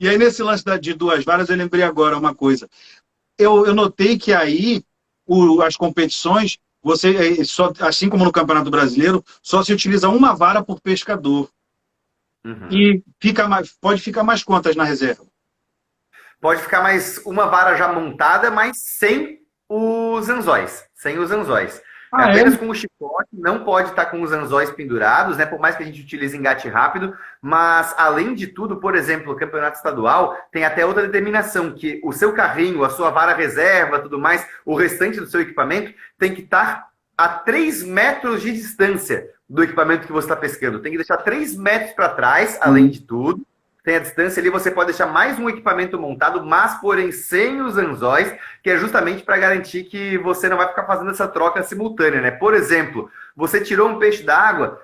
E aí, nesse lance de duas varas, eu lembrei agora uma coisa. Eu notei que aí as competições, só, assim como no Campeonato Brasileiro, só se utiliza uma vara por pescador. Uhum. E pode ficar mais quantas na reserva? Pode ficar mais uma vara já montada, mas sem os anzóis. Sem os anzóis. É Ah, é? apenas com o chicote, não pode estar com os anzóis pendurados, né? Por mais que a gente utilize engate rápido, mas além de tudo, por exemplo, o campeonato estadual tem até outra determinação, que o seu carrinho, a sua vara reserva, tudo mais, o restante do seu equipamento tem que estar a 3 metros de distância do equipamento que você está pescando. Tem que deixar 3 metros para trás, além de tudo. Tem a distância ali, você pode deixar mais um equipamento montado, mas porém sem os anzóis, que é justamente para garantir que você não vai ficar fazendo essa troca simultânea, né? Por exemplo, você tirou um peixe da água,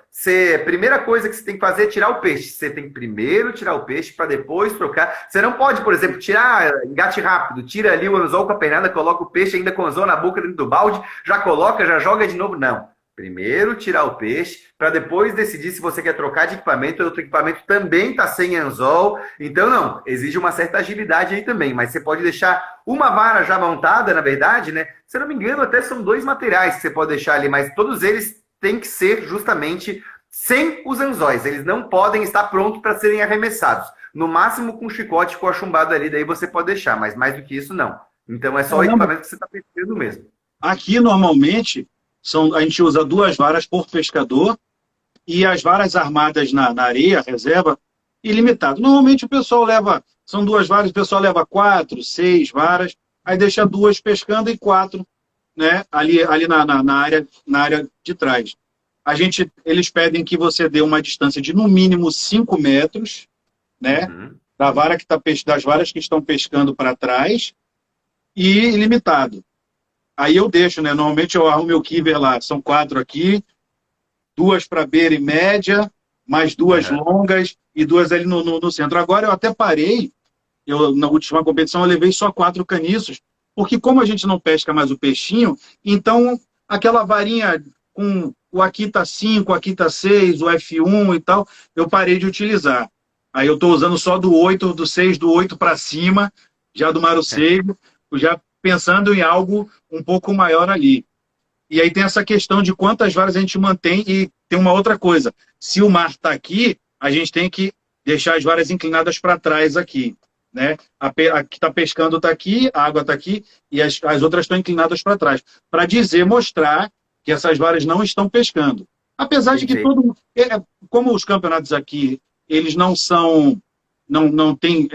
a primeira coisa que você tem que fazer é tirar o peixe. Você tem que primeiro tirar o peixe para depois trocar. Você não pode, por exemplo, tirar engate rápido, tira ali o anzol com a pernada, coloca o peixe ainda com o anzol na boca dentro do balde, já coloca, já joga de novo. Não. Primeiro tirar o peixe, para depois decidir se você quer trocar de equipamento, o outro equipamento também está sem anzol. Então, não, exige uma certa agilidade aí também, mas você pode deixar uma vara já montada, na verdade, né? Se eu não me engano, até são 2 materiais que você pode deixar ali, mas todos eles têm que ser justamente sem os anzóis. Eles não podem estar prontos para serem arremessados. No máximo com chicote, com a chumbada ali, daí você pode deixar, mas mais do que isso, não. Então, é só o Caramba. equipamento que você está pescando mesmo. Aqui, normalmente, a gente usa 2 varas por pescador e as varas armadas na areia, reserva, ilimitado. Normalmente o pessoal são 2 varas, o pessoal leva 4, 6 varas, aí deixa 2 pescando e 4, né, ali na área de trás. Eles pedem que você dê uma distância de no mínimo 5 metros, né, Uhum. das varas que estão pescando para trás e ilimitado. Aí eu deixo, né? Normalmente eu arrumo meu quiver lá, são 4 aqui, 2 para beira e média, mais 2 Uhum. longas e 2 ali no centro. Agora eu até parei, na última competição eu levei só 4 caniços, porque como a gente não pesca mais o peixinho, então aquela varinha com o aqui tá 5, aqui tá 6, o F1 e tal, eu parei de utilizar. Aí eu estou usando só do 8, do 6, do 8 para cima, já do maroceiro, já pensando em algo um pouco maior ali. E aí tem essa questão de quantas varas a gente mantém e tem uma outra coisa. Se o mar está aqui, a gente tem que deixar as varas inclinadas para trás aqui. Né? A que está pescando está aqui, a água está aqui e as outras estão inclinadas para trás. Para mostrar que essas varas não estão pescando. Apesar de que Perfeito. como os campeonatos aqui, eles não têm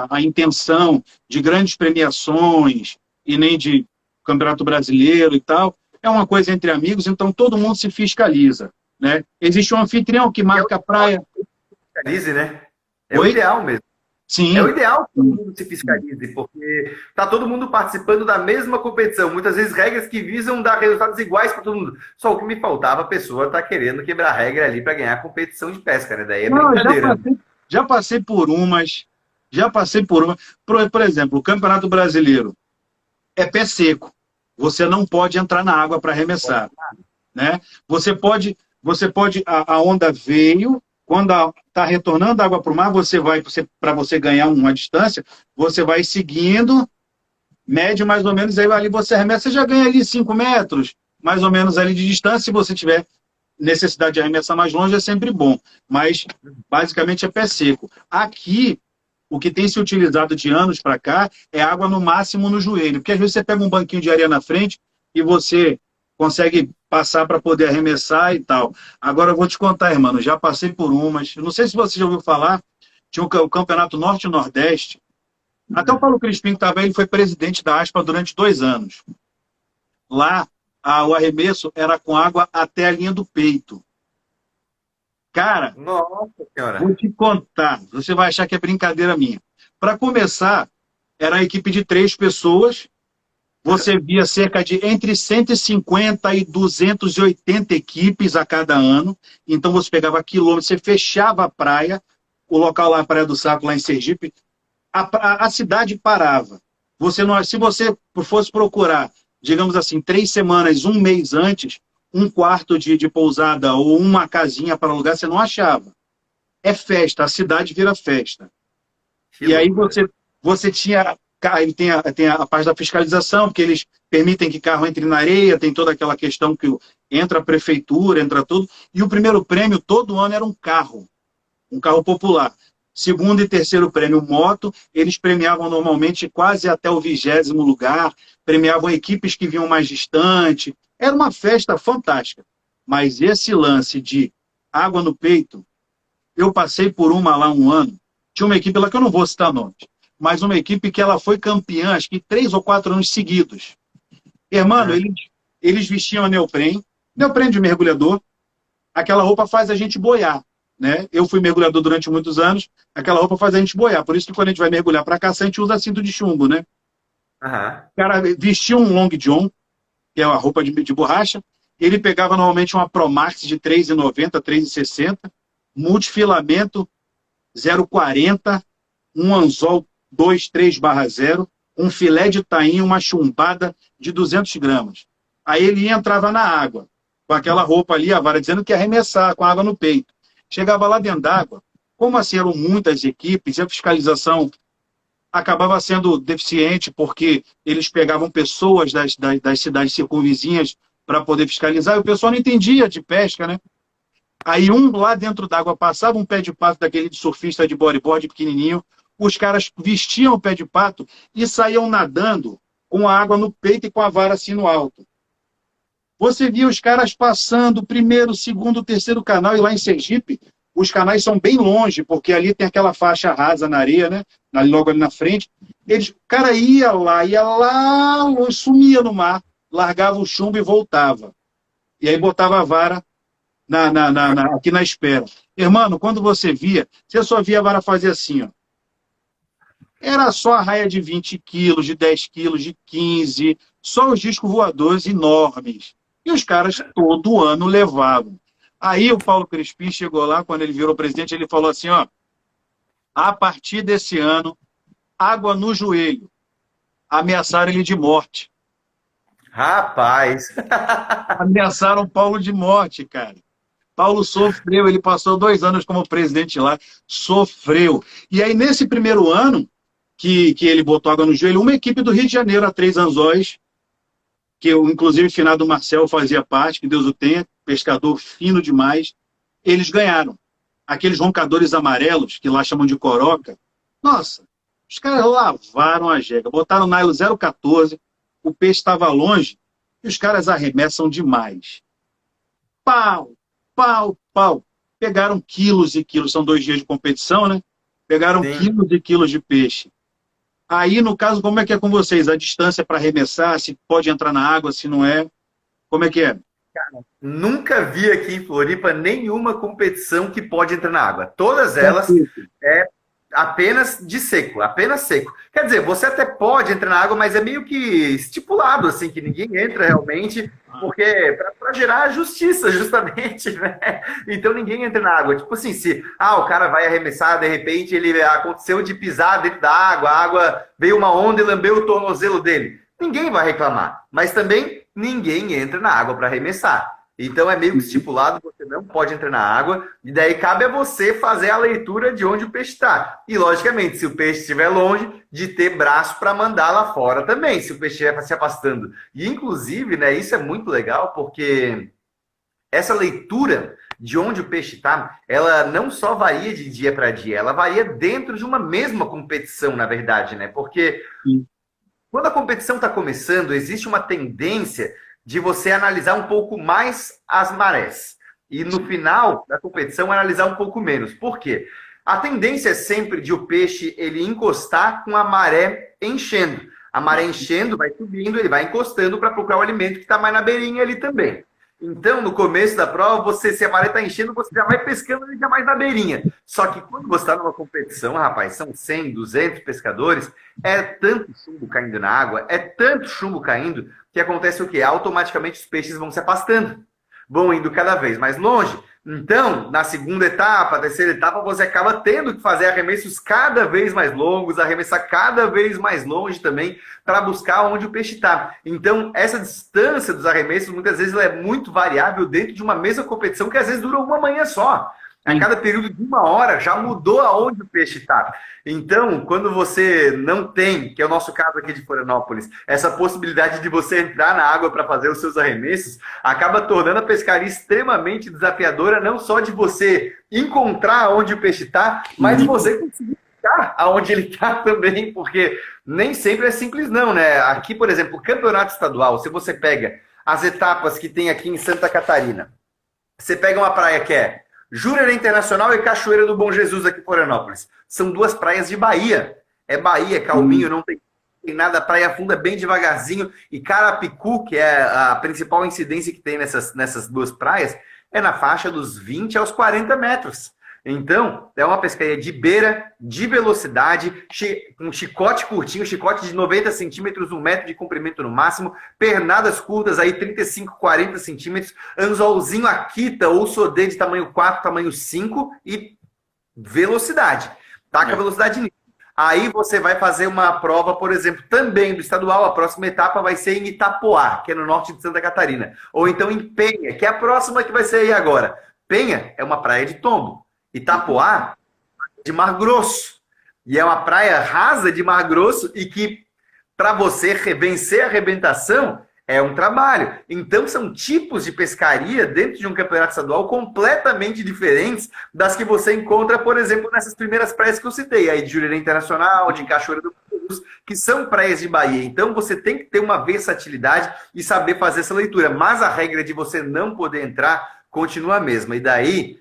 a intenção de grandes premiações e nem de campeonato brasileiro e tal, é uma coisa entre amigos, então todo mundo se fiscaliza. Né? Existe um anfitrião que marca a praia. Fiscalize, né? É o Oi? ideal mesmo. É o Sim. ideal que todo mundo se fiscalize, porque tá todo mundo participando da mesma competição. Muitas vezes regras que visam dar resultados iguais para todo mundo. Só o que me faltava, a pessoa tá querendo quebrar a regra ali para ganhar a competição de pesca, né? Daí é Não, brincadeira. já passei por umas. Já passei por uma. Por exemplo, o Campeonato Brasileiro é pé seco. Você não pode entrar na água para arremessar. Né? A onda veio, quando está retornando a água para o mar, para você ganhar uma distância, você vai seguindo, mede mais ou menos, aí ali você arremessa, você já ganha ali 5 metros, mais ou menos ali de distância, se você tiver necessidade de arremessar mais longe, é sempre bom, mas basicamente é pé seco. Aqui, o que tem se utilizado de anos para cá é água no máximo no joelho, porque às vezes você pega um banquinho de areia na frente e você consegue passar para poder arremessar e tal. Agora eu vou te contar, irmão, já passei por umas, não sei se você já ouviu falar, tinha o Campeonato Norte e Nordeste, até o Paulo Crispim que estava aí, ele foi presidente da ASPA durante 2 anos. Lá, o arremesso era com água até a linha do peito. Cara, Nossa vou senhora. te contar, você vai achar que é brincadeira minha. Para começar, era a equipe de 3 pessoas, você via cerca de entre 150 e 280 equipes a cada ano, então você pegava quilômetros, você fechava a praia, o local lá, a Praia do Saco, lá em Sergipe, a cidade parava. Se você fosse procurar, digamos assim, 3 semanas, um mês antes, um quarto de pousada ou uma casinha para alugar, você não achava. É festa, a cidade vira festa. Que E aí loucura. você tinha. Aí tem a parte da fiscalização, porque eles permitem que carro entre na areia, tem toda aquela questão que entra a prefeitura, entra tudo. E o primeiro prêmio todo ano era um carro popular. Segundo e terceiro prêmio, moto. Eles premiavam normalmente quase até o 20º lugar, premiavam equipes que vinham mais distante. Era uma festa fantástica. Mas esse lance de água no peito, eu passei por uma lá um ano. Tinha uma equipe lá que eu não vou citar nomes, mas uma equipe que ela foi campeã, acho que 3 ou 4 anos seguidos. Irmão, eles vestiam neoprene de mergulhador. Aquela roupa faz a gente boiar, né? Eu fui mergulhador durante muitos anos, aquela roupa faz a gente boiar. Por isso que quando a gente vai mergulhar para caçar, a gente usa cinto de chumbo, né? Aham. O cara vestia um long john, que é a roupa de borracha. Ele pegava normalmente uma Promax de 3,90, 3,60, multifilamento 0,40, um anzol 23/0, um filé de tainha, uma chumbada de 200 gramas. Aí ele entrava na água, com aquela roupa ali, a vara dizendo que ia arremessar, com água no peito. Chegava lá dentro d'água, como assim eram muitas equipes, e a fiscalização acabava sendo deficiente, porque eles pegavam pessoas das cidades circunvizinhas para poder fiscalizar, e o pessoal não entendia de pesca, né? Aí um lá dentro d'água passava um pé de pato daquele de surfista de bodyboard pequenininho, os caras vestiam o pé de pato e saíam nadando com a água no peito e com a vara assim no alto. Você via os caras passando primeiro, segundo, terceiro canal, e lá em Sergipe, os canais são bem longe, porque ali tem aquela faixa rasa na areia, né? Logo ali na frente. O cara ia lá, sumia no mar, largava o chumbo e voltava. E aí botava a vara aqui na espera. Irmão, quando você via, você só via a vara fazer assim, ó. Era só a raia de 20 quilos, de 10 quilos, de 15, só os discos voadores enormes. E os caras todo ano levavam. Aí o Paulo Crispim chegou lá, quando ele virou presidente, ele falou assim, ó, a partir desse ano, água no joelho. Ameaçaram ele de morte. Rapaz. Ameaçaram Paulo de morte, cara. Paulo sofreu, ele passou 2 anos como presidente lá, sofreu. E aí, nesse primeiro ano, que ele botou água no joelho, uma equipe do Rio de Janeiro, a 3 Anzóis, que eu, inclusive, o finado Marcel fazia parte, que Deus o tenha, pescador fino demais, eles ganharam. Aqueles roncadores amarelos, que lá chamam de coroca, nossa, os caras lavaram a jega, botaram no nylon 0,14, o peixe estava longe, e os caras arremessam demais. Pau, pau, pau. Pegaram quilos e quilos, são 2 dias de competição, né? Pegaram Sim. quilos e quilos de peixe. Aí, no caso, como é que é com vocês? A distância para arremessar, se pode entrar na água, se não é? Como é que é? Nunca vi aqui em Floripa nenhuma competição que pode entrar na água. Todas elas é apenas de seco, apenas seco. Quer dizer, você até pode entrar na água, mas é meio que estipulado, assim, que ninguém entra realmente, porque para gerar justiça, justamente, né? Então ninguém entra na água. Tipo assim, se o cara vai arremessar, de repente ele aconteceu de pisar dentro da água, a água veio uma onda e lambeu o tornozelo dele. Ninguém vai reclamar, mas também ninguém entra na água para arremessar. Então é meio que estipulado, você não pode entrar na água, e daí cabe a você fazer a leitura de onde o peixe está. E, logicamente, se o peixe estiver longe, de ter braço para mandar lá fora também, se o peixe estiver se afastando. E, inclusive, né, isso é muito legal, porque essa leitura de onde o peixe está, ela não só varia de dia para dia, ela varia dentro de uma mesma competição, na verdade, né? Porque quando a competição está começando, existe uma tendência de você analisar um pouco mais as marés. E no final da competição, analisar um pouco menos. Por quê? A tendência é sempre de o peixe ele encostar com a maré enchendo. A maré enchendo, vai subindo, ele vai encostando para procurar o alimento que está mais na beirinha ali também. Então, no começo da prova, se a maré está enchendo, você já vai pescando ali já mais na beirinha. Só que quando você está numa competição, rapaz, são 100, 200 pescadores, é tanto chumbo caindo na água, é tanto chumbo caindo, que acontece o quê? Automaticamente os peixes vão se afastando, vão indo cada vez mais longe. Então, na segunda etapa, terceira etapa, você acaba tendo que fazer arremessos cada vez mais longos, arremessar cada vez mais longe também, para buscar onde o peixe está. Então, essa distância dos arremessos, muitas vezes, ela é muito variável dentro de uma mesma competição, que às vezes dura uma manhã só. A cada período de 1 hora já mudou aonde o peixe está. Então, quando você não tem, que é o nosso caso aqui de Florianópolis, essa possibilidade de você entrar na água para fazer os seus arremessos, acaba tornando a pescaria extremamente desafiadora, não só de você encontrar onde o peixe está, mas de você conseguir ficar aonde ele está também, porque nem sempre é simples não, né? Aqui, por exemplo, o campeonato estadual, se você pega as etapas que tem aqui em Santa Catarina, você pega uma praia que é Jurerê Internacional e Cachoeira do Bom Jesus aqui em Florianópolis. São duas praias de Bahia. É Bahia, é calminho, não tem nada, a praia afunda bem devagarzinho. E Carapicu, que é a principal incidência que tem nessas duas praias, é na faixa dos 20 aos 40 metros. Então, é uma pescaria de beira, de velocidade, um chicote curtinho, chicote de 90 centímetros, 1 metro de comprimento no máximo, pernadas curtas aí 35, 40 centímetros, anzolzinho Akita ou sodê de tamanho 4, tamanho 5 e velocidade. Taca a velocidade nisso. Aí você vai fazer uma prova, por exemplo, também do estadual, a próxima etapa vai ser em Itapoá, que é no norte de Santa Catarina. Ou então em Penha, que é a próxima que vai ser aí agora. Penha é uma praia de tombo. Itapoá, de Mar Grosso. E é uma praia rasa de Mar Grosso e que, para você vencer a arrebentação, é um trabalho. Então, são tipos de pescaria dentro de um campeonato estadual completamente diferentes das que você encontra, por exemplo, nessas primeiras praias que eu citei, aí de Jurerê Internacional, de Cachoeira do Cruz, que são praias de Bahia. Então, você tem que ter uma versatilidade e saber fazer essa leitura. Mas a regra de você não poder entrar continua a mesma. E daí,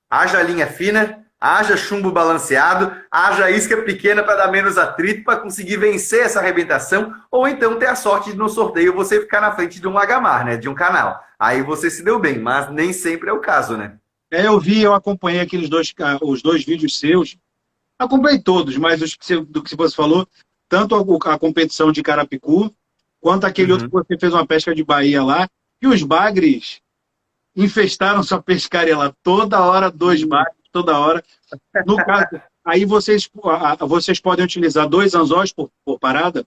haja linha fina, haja chumbo balanceado, haja isca pequena para dar menos atrito, para conseguir vencer essa arrebentação, ou então ter a sorte de no sorteio você ficar na frente de um lagamar, né, de um canal. Aí você se deu bem, mas nem sempre é o caso, né? Eu acompanhei os dois vídeos seus, acompanhei todos, mas do que você falou, tanto a competição de Carapicu, quanto aquele outro que você fez uma pesca de Bahia lá, e os bagres infestaram sua pescaria lá, toda hora, 2 bagres, toda hora. No caso, aí vocês podem utilizar 2 anzóis por parada?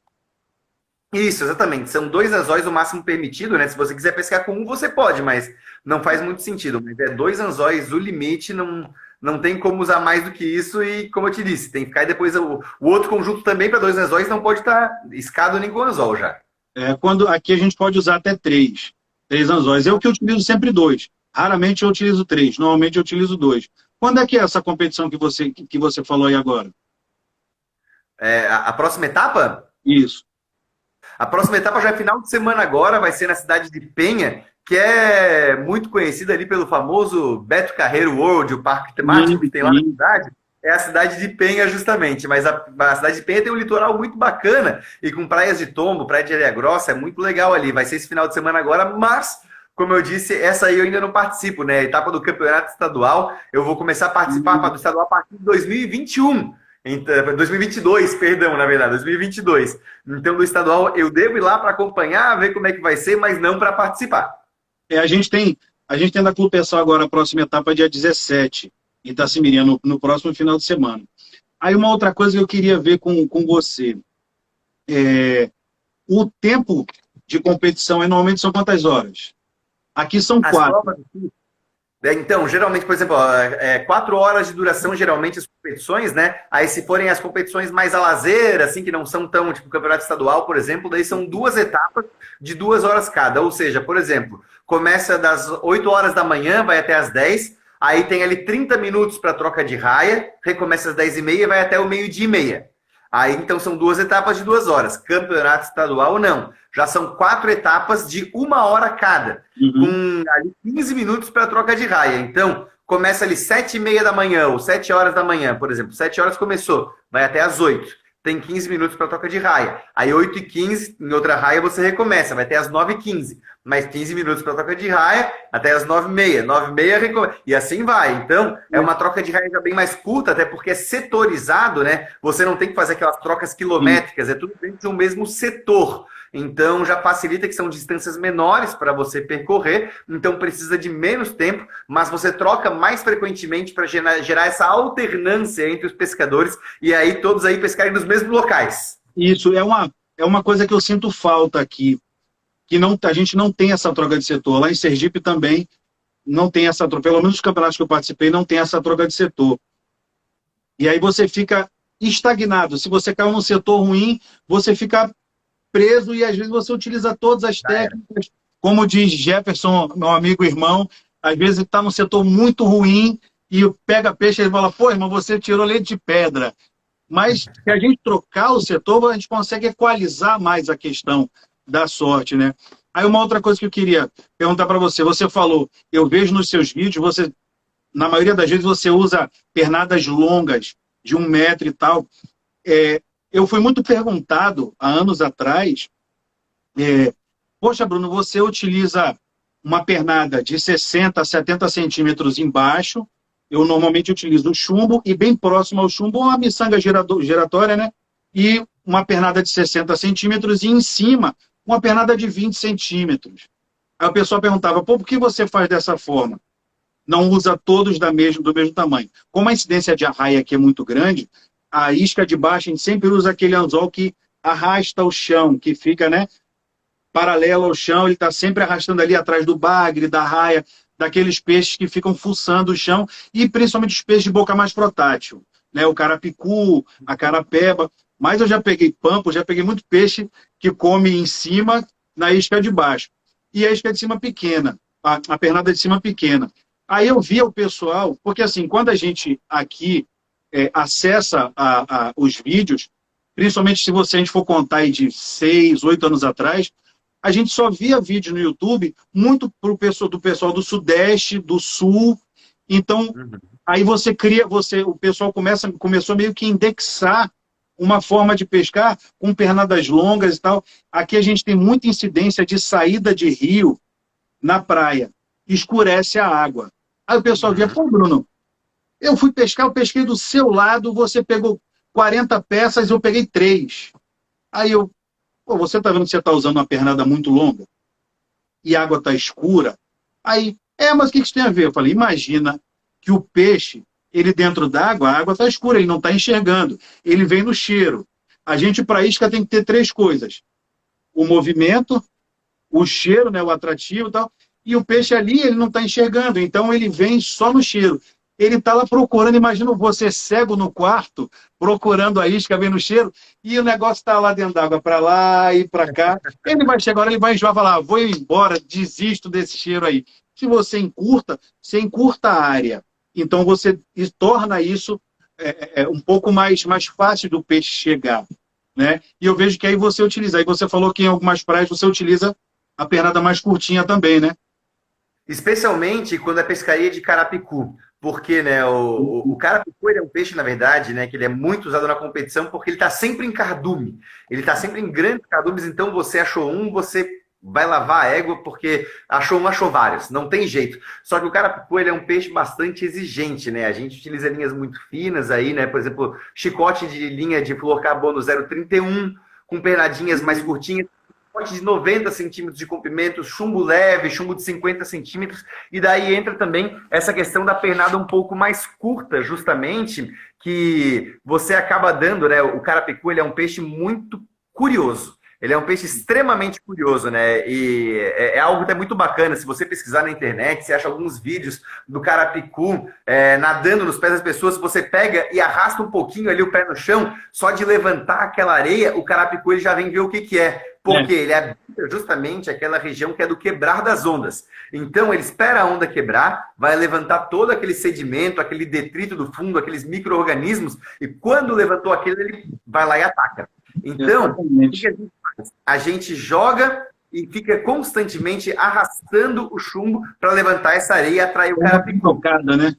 Isso, exatamente. São 2 anzóis o máximo permitido, né? Se você quiser pescar com um, você pode, mas não faz muito sentido. Mas é 2 anzóis o limite, não tem como usar mais do que isso. E, como eu te disse, tem que ficar. E depois o outro conjunto também para 2 anzóis não pode estar escado nem com anzol já. Aqui a gente pode usar até 3 anzóis. Eu que utilizo sempre 2. Raramente eu utilizo 3. Normalmente eu utilizo 2. Quando é que é essa competição que você falou aí agora? A próxima etapa? Isso. A próxima etapa já é final de semana agora, vai ser na cidade de Penha, que é muito conhecida ali pelo famoso Beto Carreiro World, o parque temático que tem lá na cidade. É a cidade de Penha, justamente. Mas a cidade de Penha tem um litoral muito bacana e com praias de tombo, praia de areia grossa, é muito legal ali. Vai ser esse final de semana agora, mas, como eu disse, essa aí eu ainda não participo, né? A etapa do campeonato estadual, eu vou começar a participar do estadual a partir de 2021. 2022, perdão, na verdade, 2022. Então, do estadual, eu devo ir lá para acompanhar, ver como é que vai ser, mas não para participar. A gente tem na Clube Pessoal agora a próxima etapa, dia 17, em Itacimirim, no próximo final de semana. Aí uma outra coisa que eu queria ver com você. O tempo de competição, normalmente, são quantas horas? Aqui são 4. Então, geralmente, por exemplo, 4 horas de duração, geralmente, as competições, né? Aí, se forem as competições mais a lazer, assim, que não são tão, tipo, campeonato estadual, por exemplo, daí são 2 etapas de 2 horas cada. Ou seja, por exemplo, começa das 8 horas da manhã, vai até as 10, aí tem ali 30 minutos para troca de raia, recomeça às 10h30 e vai até o 12h30. Aí, então, são 2 etapas de 2 horas. Campeonato estadual, não. Já são 4 etapas de 1 hora cada, com ali 15 minutos para troca de raia. Então, começa ali 7h30 da manhã, ou 7 horas da manhã, por exemplo. 7 horas começou, vai até as 8. Tem 15 minutos para troca de raia. Aí, 8h15, em outra raia, você recomeça, vai até as 9h15. Mais 15 minutos para troca de raia, até as 9h30. 9h30, recomeça. E assim vai. Então, é uma troca de raia já bem mais curta, até porque é setorizado, né? Você não tem que fazer aquelas trocas quilométricas, é tudo dentro do mesmo setor. Então, já facilita que são distâncias menores para você percorrer, então precisa de menos tempo, mas você troca mais frequentemente para gerar essa alternância entre os pescadores e aí todos aí pescarem nos mesmos locais. Isso, é uma coisa que eu sinto falta aqui, que a gente não tem essa troca de setor. Lá em Sergipe também, não tem essa troca, pelo menos nos campeonatos que eu participei, não tem essa troca de setor. E aí você fica estagnado. Se você caiu num setor ruim, você fica preso e às vezes você utiliza todas as técnicas, como diz Jefferson, meu amigo e irmão, às vezes está num setor muito ruim e pega peixe e fala, pô, irmão, você tirou leite de pedra. Mas se a gente trocar o setor, a gente consegue equalizar mais a questão da sorte, né? Aí uma outra coisa que eu queria perguntar para você, você falou, eu vejo nos seus vídeos, você, na maioria das vezes você usa pernadas longas, de 1 metro e tal. Eu fui muito perguntado, há anos atrás, poxa, Bruno, você utiliza uma pernada de 60 a 70 centímetros embaixo, eu normalmente utilizo o chumbo, e bem próximo ao chumbo, uma miçanga giratória, né? E uma pernada de 60 centímetros, e em cima, uma pernada de 20 centímetros. Aí o pessoal perguntava, pô, por que você faz dessa forma? Não usa todos do mesmo tamanho. Como a incidência de arraia aqui é muito grande, a isca de baixo a gente sempre usa aquele anzol que arrasta o chão, que fica, né, paralelo ao chão, ele está sempre arrastando ali atrás do bagre, da arraia, daqueles peixes que ficam fuçando o chão, e principalmente os peixes de boca mais protátil, né, o carapicu, a carapeba, mas eu já peguei pampo, já peguei muito peixe que come em cima, na isca de baixo, e a isca de cima pequena, a pernada de cima pequena. Aí eu via o pessoal, porque assim, quando a gente aqui acessa os vídeos, principalmente se a gente for contar aí de 6, 8 anos atrás, a gente só via vídeo no YouTube muito do pessoal do Sudeste, do Sul. Então, aí você cria, o pessoal começou meio que indexar uma forma de pescar com pernadas longas e tal. Aqui a gente tem muita incidência de saída de rio na praia. Escurece a água. Aí o pessoal via, pô, Bruno, eu fui pescar, eu pesquei do seu lado, você pegou 40 peças, eu peguei 3. Aí eu, pô, você tá vendo que você tá usando uma pernada muito longa? E a água tá escura? Aí, mas o que isso tem a ver? Eu falei, imagina que o peixe, ele dentro d'água, a água tá escura, ele não tá enxergando. Ele vem no cheiro. A gente, para isca, tem que ter 3 coisas. O movimento, o cheiro, né, o atrativo e tal. E o peixe ali, ele não está enxergando, então ele vem só no cheiro. Ele está lá procurando, imagina você cego no quarto, procurando a isca, vendo o cheiro, e o negócio está lá dentro d'água, para lá e para cá. Ele vai chegar, ele vai enjoar e falar, vou embora, desisto desse cheiro aí. Se você encurta a área. Então você torna isso um pouco mais fácil do peixe chegar, né? E eu vejo que aí você utiliza, aí você falou que em algumas praias você utiliza a pernada mais curtinha também, né? Especialmente quando é pescaria de carapicu, porque, né, o carapicu ele é um peixe, na verdade, né, que ele é muito usado na competição porque ele está sempre em cardume, ele está sempre em grandes cardumes, então você achou você vai lavar a égua porque achou vários, não tem jeito. Só que o carapicu ele é um peixe bastante exigente, né, a gente utiliza linhas muito finas aí, né, por exemplo, chicote de linha de fluorcarbono 0,31, com pernadinhas mais curtinhas, de 90 centímetros de comprimento, chumbo leve, chumbo de 50 centímetros, e daí entra também essa questão da pernada um pouco mais curta, justamente, que você acaba dando, né? O carapicu, ele é um peixe muito curioso. Ele é um peixe extremamente curioso, né? E é algo até muito bacana. Se você pesquisar na internet, você acha alguns vídeos do carapicu nadando nos pés das pessoas. Se você pega e arrasta um pouquinho ali o pé no chão, só de levantar aquela areia, o carapicu ele já vem ver o que é. Porque ele habita justamente aquela região que é do quebrar das ondas. Então, ele espera a onda quebrar, vai levantar todo aquele sedimento, aquele detrito do fundo, aqueles micro-organismos, e quando levantou aquilo, ele vai lá e ataca. Então, o que a gente faz? A gente joga e fica constantemente arrastando o chumbo para levantar essa areia e atrair o carapicu. Né?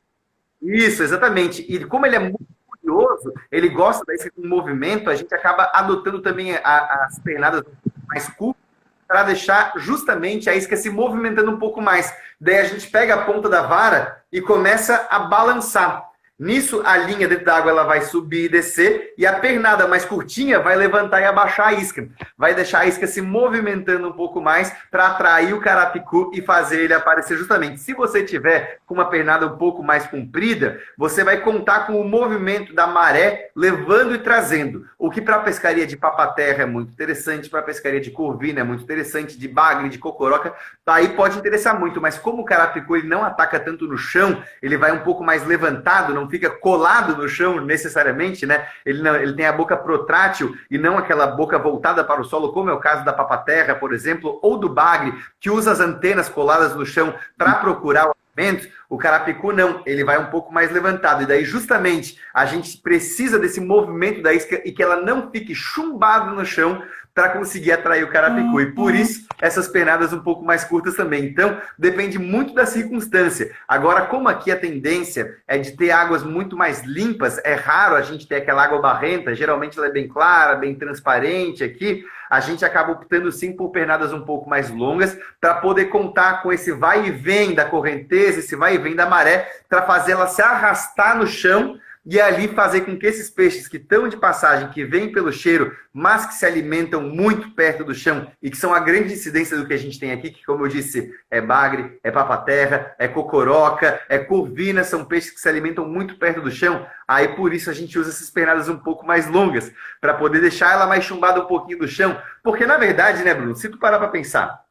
Isso, exatamente. E como ele é muito curioso, ele gosta desse movimento, a gente acaba adotando também as pernadas mais curtas para deixar justamente a isca se movimentando um pouco mais. Daí a gente pega a ponta da vara e começa a balançar. Nisso, a linha dentro da água ela vai subir e descer, e a pernada mais curtinha vai levantar e abaixar a isca. Vai deixar a isca se movimentando um pouco mais para atrair o carapicu e fazer ele aparecer justamente. Se você tiver com uma pernada um pouco mais comprida, você vai contar com o movimento da maré levando e trazendo. O que para a pescaria de papaterra é muito interessante, para a pescaria de corvina é muito interessante, de bagre, de cocoroca, aí pode interessar muito. Mas como o carapicu ele não ataca tanto no chão, ele vai um pouco mais levantado, não fica colado no chão necessariamente, né? Ele tem a boca protrátil e não aquela boca voltada para o solo, como é o caso da papaterra, por exemplo, ou do bagre, que usa as antenas coladas no chão para procurar alimentos. O carapicu não, ele vai um pouco mais levantado. E daí, justamente, a gente precisa desse movimento da isca e que ela não fique chumbada no chão para conseguir atrair o carapicu. E por isso, essas penadas um pouco mais curtas também. Então, depende muito da circunstância. Agora, como aqui a tendência é de ter águas muito mais limpas, é raro a gente ter aquela água barrenta, geralmente ela é bem clara, bem transparente aqui, a gente acaba optando sim por pernadas um pouco mais longas para poder contar com esse vai e vem da correnteza, esse vai e vem da maré, para fazer ela se arrastar no chão e ali fazer com que esses peixes que estão de passagem, que vêm pelo cheiro, mas que se alimentam muito perto do chão e que são a grande incidência do que a gente tem aqui, que como eu disse, é bagre, é papaterra, é cocoroca, é corvina, são peixes que se alimentam muito perto do chão. Aí por isso a gente usa essas pernadas um pouco mais longas, para poder deixar ela mais chumbada um pouquinho do chão. Porque na verdade, né, Bruno, se tu parar para pensar,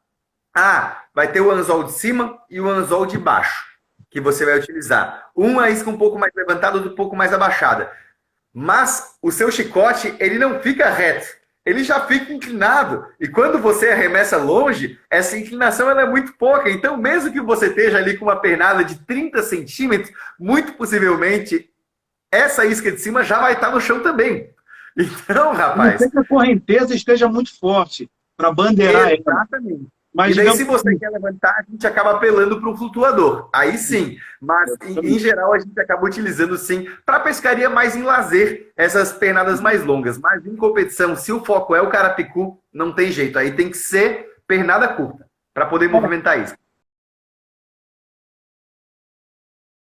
vai ter o anzol de cima e o anzol de baixo que você vai utilizar. Uma isca um pouco mais levantada, outra um pouco mais abaixada. Mas o seu chicote, ele não fica reto. Ele já fica inclinado. E quando você arremessa longe, essa inclinação ela é muito pouca. Então, mesmo que você esteja ali com uma pernada de 30 centímetros, muito possivelmente, essa isca de cima já vai estar no chão também. Então, rapaz... Não sei que a correnteza esteja muito forte para bandeirar. Exatamente. Mas, e daí, se você quer levantar, a gente acaba apelando para um flutuador. Aí sim. Mas, em geral, a gente acaba utilizando, sim, para pescaria mais em lazer, essas pernadas mais longas. Mas, em competição, se o foco é o carapicu, não tem jeito. Aí tem que ser pernada curta, para poder movimentar isso.